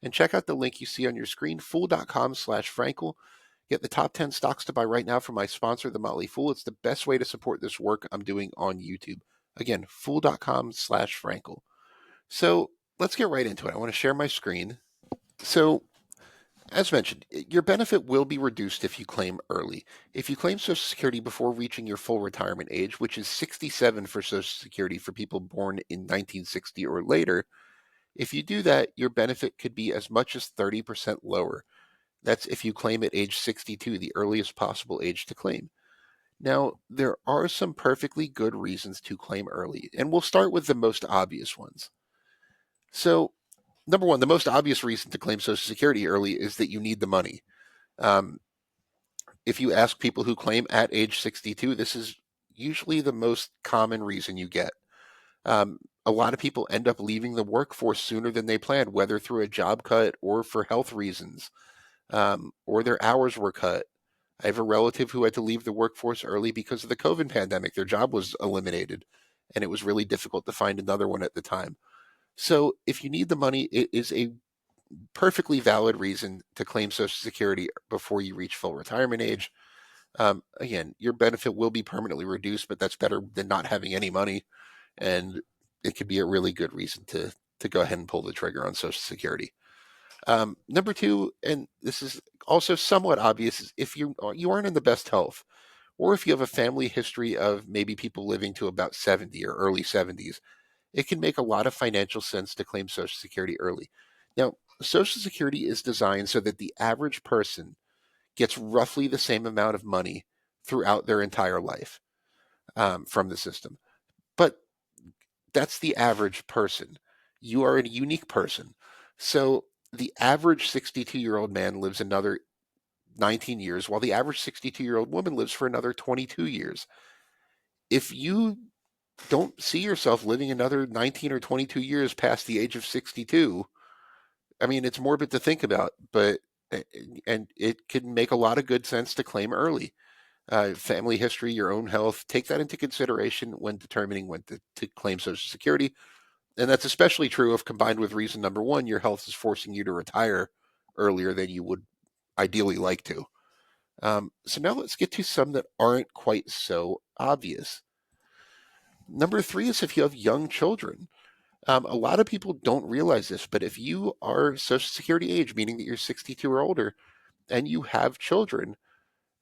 and check out the link you see on your screen, fool.com/Frankel. Get the top 10 stocks to buy right now from my sponsor, The Motley Fool. It's the best way to support this work I'm doing on YouTube. Again, fool.com/Frankel. So let's get right into it. I want to share my screen. So, as mentioned, your benefit will be reduced if you claim early. If you claim Social Security before reaching your full retirement age, which is 67 for Social Security for people born in 1960 or later, if you do that, your benefit could be as much as 30% lower. That's if you claim at age 62, the earliest possible age to claim. Now, there are some perfectly good reasons to claim early, and we'll start with the most obvious ones. So, number one, the most obvious reason to claim Social Security early is that you need the money. Um, if you ask people who claim at age 62, this is usually the most common reason you get. A lot of people end up leaving the workforce sooner than they planned, whether through a job cut or for health reasons, or their hours were cut. I have a relative who had to leave the workforce early because of the COVID pandemic. Their job was eliminated, and it was really difficult to find another one at the time. So, if you need the money, it is a perfectly valid reason to claim Social Security before you reach full retirement age. Again, your benefit will be permanently reduced, but that's better than not having any money, and it could be a really good reason to go ahead and pull the trigger on Social Security. Number two, and this is also somewhat obvious, is if you aren't in the best health, or if you have a family history of maybe people living to about 70 or early 70s, it can make a lot of financial sense to claim Social Security early. Now, Social Security is designed so that the average person gets roughly the same amount of money throughout their entire life from the system. But that's the average person. You are a unique person. So the average 62-year-old man lives another 19 years, while the average 62-year-old woman lives for another 22 years. If you don't see yourself living another 19 or 22 years past the age of 62, I mean, it's morbid to think about, but and it can make a lot of good sense to claim early. Family history, your own health, take that into consideration when determining when to claim Social Security. And that's especially true if combined with reason number one, your health is forcing you to retire earlier than you would ideally like to. So now let's get to some that aren't quite so obvious. Number three is if you have young children. A lot of people don't realize this, but if you are Social Security age, meaning that you're 62 or older, and you have children,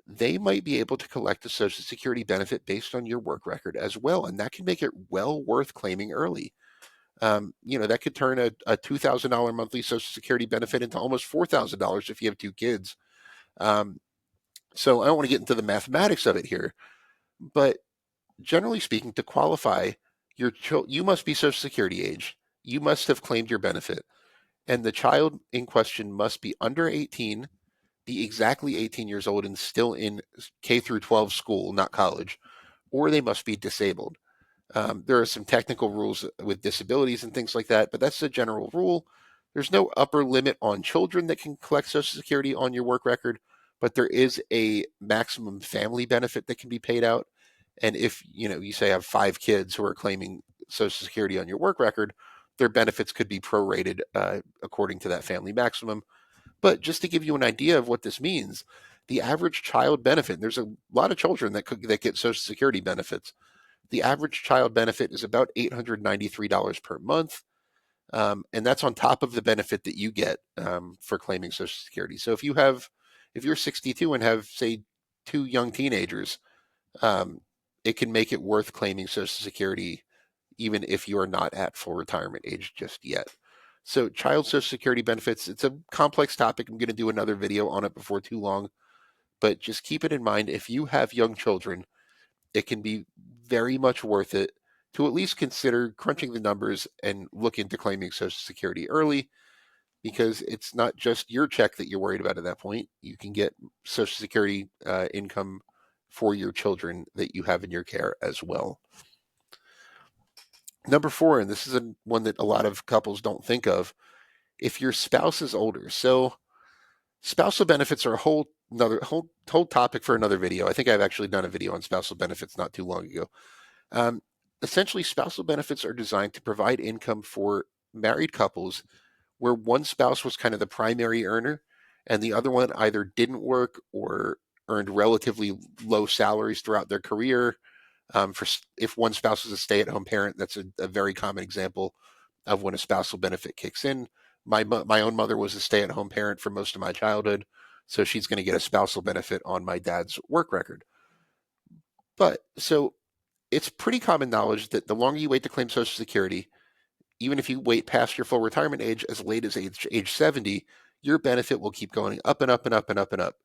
they might be able to collect a Social Security benefit based on your work record as well. And that can make it well worth claiming early. That could turn a $2,000 monthly Social Security benefit into almost $4,000 if you have two kids. So I don't want to get into the mathematics of it here, but generally speaking, to qualify, you must be Social Security age. You must have claimed your benefit, and the child in question must be under 18, be exactly 18 years old, and still in K through 12 school, not college, or they must be disabled. There are some technical rules with disabilities and things like that, but that's the general rule. There's no upper limit on children that can collect Social Security on your work record, but there is a maximum family benefit that can be paid out. And if you say have 5 kids who are claiming Social Security on your work record, their benefits could be prorated according to that family maximum. But just to give you an idea of what this means, the average child benefit, and there's a lot of children that get Social Security benefits. The average child benefit is about $893 per month. And that's on top of the benefit that you get for claiming Social Security. So if you're 62 and have, say, 2 young teenagers, it can make it worth claiming Social Security even if you are not at full retirement age just yet. So child Social Security benefits, it's a complex topic. I'm going to do another video on it before too long. But just keep it in mind, if you have young children, it can be very much worth it to at least consider crunching the numbers and look into claiming Social Security early, because it's not just your check that you're worried about at that point. You can get Social Security income for your children that you have in your care as well. Number four, and this is one that a lot of couples don't think of, if your spouse is older. So spousal benefits are a whole topic for another video. I think I've actually done a video on spousal benefits not too long ago. Essentially, spousal benefits are designed to provide income for married couples where one spouse was kind of the primary earner and the other one either didn't work or earned relatively low salaries throughout their career. For if one spouse is a stay-at-home parent, that's a very common example of when a spousal benefit kicks in. My own mother was a stay-at-home parent for most of my childhood, so she's going to get a spousal benefit on my dad's work record. But so it's pretty common knowledge that the longer you wait to claim Social Security, even if you wait past your full retirement age as late as age 70, your benefit will keep going up and up and up and up and up.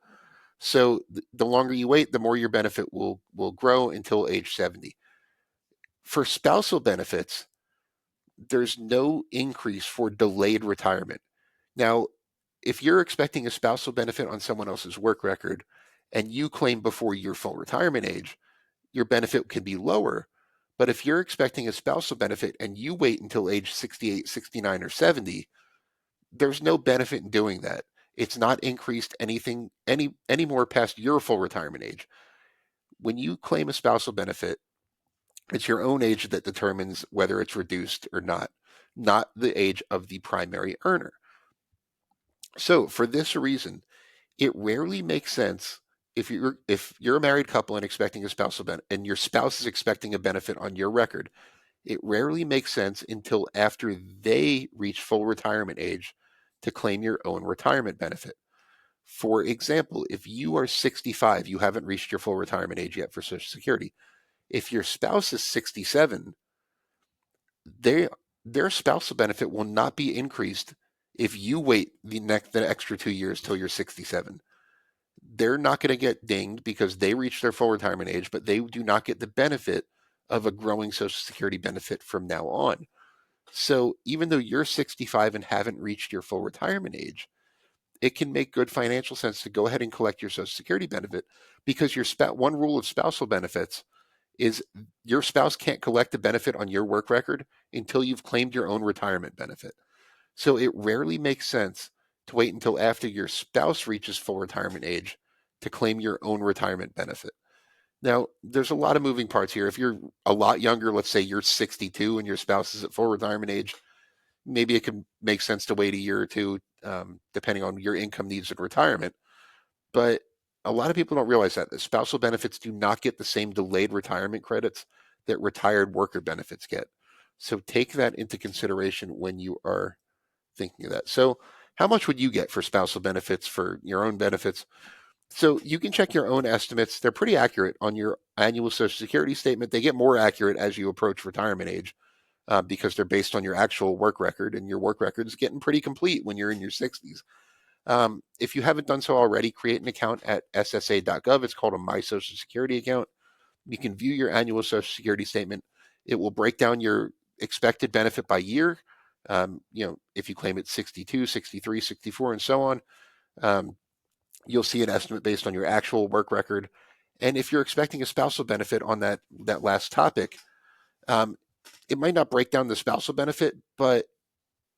So the longer you wait, the more your benefit will grow until age 70. For spousal benefits, there's no increase for delayed retirement. Now, if you're expecting a spousal benefit on someone else's work record and you claim before your full retirement age, your benefit can be lower. But if you're expecting a spousal benefit and you wait until age 68, 69, or 70, there's no benefit in doing that. It's not increased anything any more past your full retirement age. When you claim a spousal benefit, it's your own age that determines whether it's reduced or not the age of the primary earner. So for this reason, it rarely makes sense if you're a married couple and expecting a spousal benefit and your spouse is expecting a benefit on your record, it rarely makes sense until after they reach full retirement age to claim your own retirement benefit. For example, if you are 65, you haven't reached your full retirement age yet for Social Security. If your spouse is 67, they, their spousal benefit will not be increased if you wait the extra 2 years till you're 67. They're not going to get dinged because they reached their full retirement age, but they do not get the benefit of a growing Social Security benefit from now on. So even though you're 65 and haven't reached your full retirement age, it can make good financial sense to go ahead and collect your Social Security benefit because one rule of spousal benefits is your spouse can't collect a benefit on your work record until you've claimed your own retirement benefit. So it rarely makes sense to wait until after your spouse reaches full retirement age to claim your own retirement benefit. Now, there's a lot of moving parts here. If you're a lot younger, let's say you're 62 and your spouse is at full retirement age, maybe it can make sense to wait a year or two, depending on your income needs in retirement. But a lot of people don't realize that the spousal benefits do not get the same delayed retirement credits that retired worker benefits get. So take that into consideration when you are thinking of that. So how much would you get for spousal benefits for your own benefits? So you can check your own estimates. They're pretty accurate on your annual Social Security statement. They get more accurate as you approach retirement age because they're based on your actual work record, and your work record is getting pretty complete when you're in your 60s. If you haven't done so already, create an account at ssa.gov. It's called a My Social Security account. You can view your annual Social Security statement. It will break down your expected benefit by year. If you claim it 62, 63, 64, and so on, you'll see an estimate based on your actual work record. And if you're expecting a spousal benefit on that last topic, it might not break down the spousal benefit, but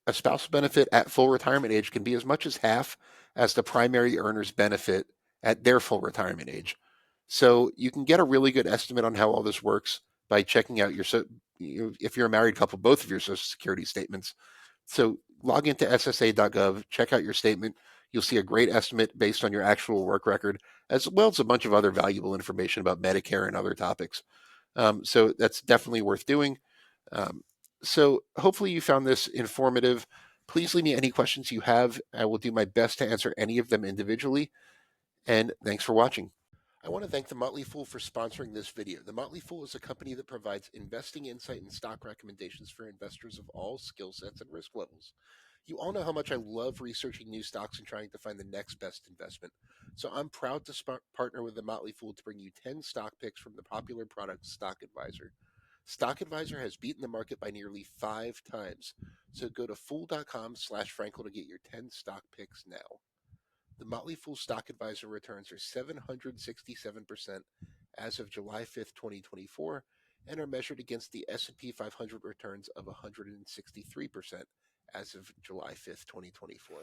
a spousal benefit at full retirement age can be as much as half as the primary earner's benefit at their full retirement age. So you can get a really good estimate on how all this works by checking out if you're a married couple, both of your Social Security statements. So log into ssa.gov, check out your statement. You'll see a great estimate based on your actual work record, as well as a bunch of other valuable information about Medicare and other topics. So that's definitely worth doing. So hopefully you found this informative. Please leave me any questions you have. I will do my best to answer any of them individually. And thanks for watching. I want to thank The Motley Fool for sponsoring this video. The Motley Fool is a company that provides investing insight and stock recommendations for investors of all skill sets and risk levels. You all know how much I love researching new stocks and trying to find the next best investment. So I'm proud to partner with The Motley Fool to bring you 10 stock picks from the popular product Stock Advisor. Stock Advisor has beaten the market by nearly 5 times. So go to fool.com/Frankel to get your 10 stock picks now. The Motley Fool Stock Advisor returns are 767% as of July 5th, 2024, and are measured against the S&P 500 returns of 163% as of July 5th, 2024.